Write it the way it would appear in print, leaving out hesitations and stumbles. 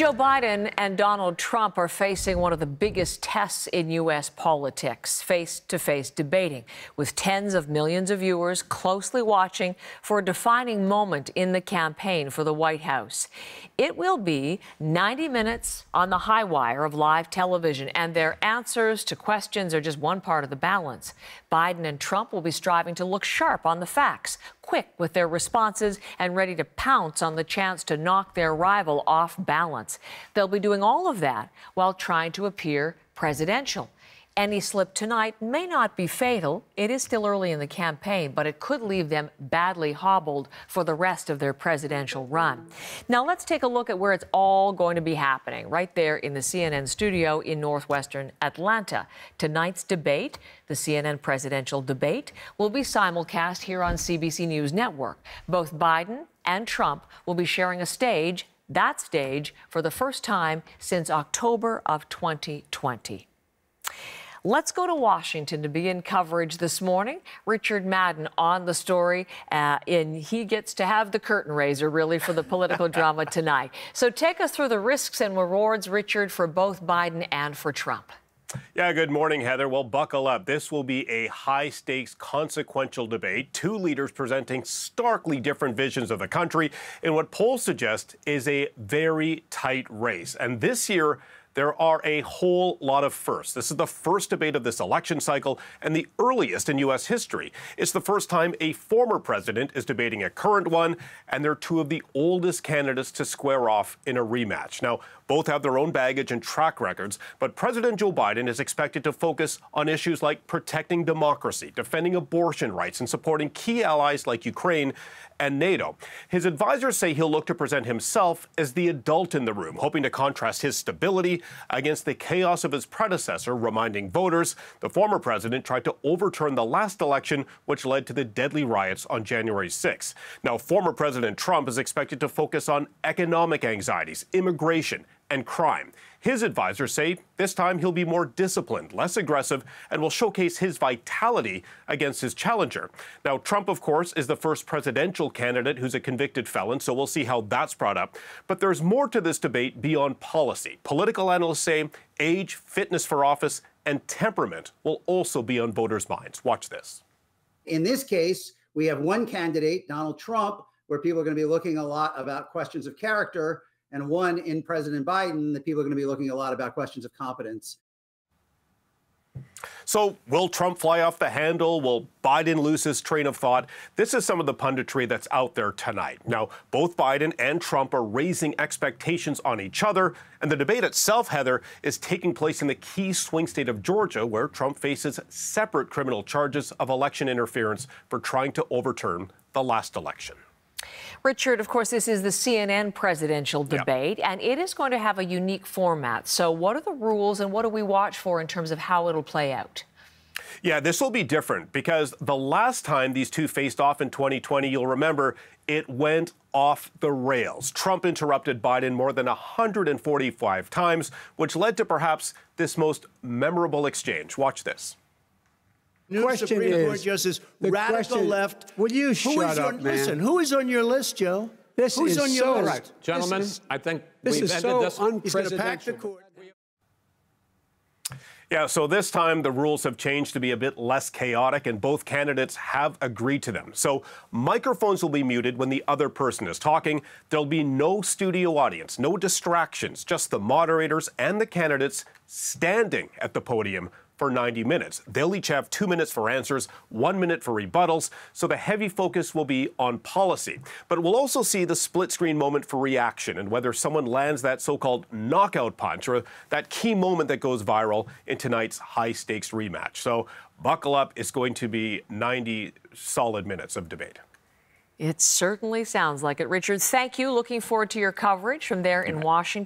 Joe Biden and Donald Trump are facing one of the biggest tests in U.S. politics, face-to-face debating, with tens of millions of viewers closely watching for a defining moment in the campaign for the White House. It will be 90 minutes on the high wire of live television, and their answers to questions are just one part of the balance. Biden and Trump will be striving to look sharp on the facts, quick with their responses, and ready to pounce on the chance to knock their rival off balance. They'll be doing all of that while trying to appear presidential. Any slip tonight may not be fatal. It is still early in the campaign, but it could leave them badly hobbled for the rest of their presidential run. Now, let's take a look at where it's all going to be happening, right there in the CNN studio in northwestern Atlanta. Tonight's debate, the CNN presidential debate, will be simulcast here on CBC News Network. Both Biden and Trump will be sharing a stage, that stage, for the first time since October of 2020. Let's go to Washington to begin coverage this morning. Richard Madden on the story, and he gets to have the curtain raiser, really, for the political drama tonight. So take us through the risks and rewards, Richard, for both Biden and for Trump. Yeah, good morning, Heather. Well, buckle up. This will be a high-stakes, consequential debate. Two leaders presenting starkly different visions of the country in what polls suggest is a very tight race. And this year, there are a whole lot of firsts. This is the first debate of this election cycle and the earliest in U.S. history. It's the first time a former president is debating a current one, and they're two of the oldest candidates to square off in a rematch. Now, both have their own baggage and track records, but President Joe Biden is expected to focus on issues like protecting democracy, defending abortion rights, and supporting key allies like Ukraine and NATO. His advisors say he'll look to present himself as the adult in the room, hoping to contrast his stability against the chaos of his predecessor, reminding voters the former president tried to overturn the last election, which led to the deadly riots on January 6. Now, former President Trump is expected to focus on economic anxieties, immigration, and crime. His advisors say this time he'll be more disciplined, less aggressive, and will showcase his vitality against his challenger. Now, Trump, of course, is the first presidential candidate who's a convicted felon, so we'll see how that's brought up. But there's more to this debate beyond policy. Political analysts say age, fitness for office, and temperament will also be on voters' minds. Watch this. In this case, we have one candidate, Donald Trump, where people are going to be looking a lot about questions of character, and one in President Biden that people are going to be looking a lot about questions of competence. So will Trump fly off the handle? Will Biden lose his train of thought? This is some of the punditry that's out there tonight. Now, both Biden and Trump are raising expectations on each other, and the debate itself, Heather, is taking place in the key swing state of Georgia, where Trump faces separate criminal charges of election interference for trying to overturn the last election. Richard, of course, this is the CNN presidential debate, and it is going to have a unique format. So what are the rules and what do we watch for in terms of how it'll play out? Yeah, this will be different because the last time these two faced off in 2020, you'll remember, it went off the rails. Trump interrupted Biden more than 145 times, which led to perhaps this most memorable exchange. Watch this. New Supreme Court Justice, radical left. Will you shut up, man? Listen, who is on your list, Joe? Who's on your list? Right, gentlemen, I think this is so unprecedented. He's going to pack the court. Yeah, so this time the rules have changed to be a bit less chaotic, and both candidates have agreed to them. So microphones will be muted when the other person is talking. There'll be no studio audience, no distractions, just the moderators and the candidates standing at the podium for 90 minutes. They'll each have 2 minutes for answers, 1 minute for rebuttals, so the heavy focus will be on policy. But we'll also see the split-screen moment for reaction and whether someone lands that so-called knockout punch or that key moment that goes viral in tonight's high-stakes rematch. So buckle up. It's going to be 90 solid minutes of debate. It certainly sounds like it. Richard, thank you. Looking forward to your coverage from there in Washington.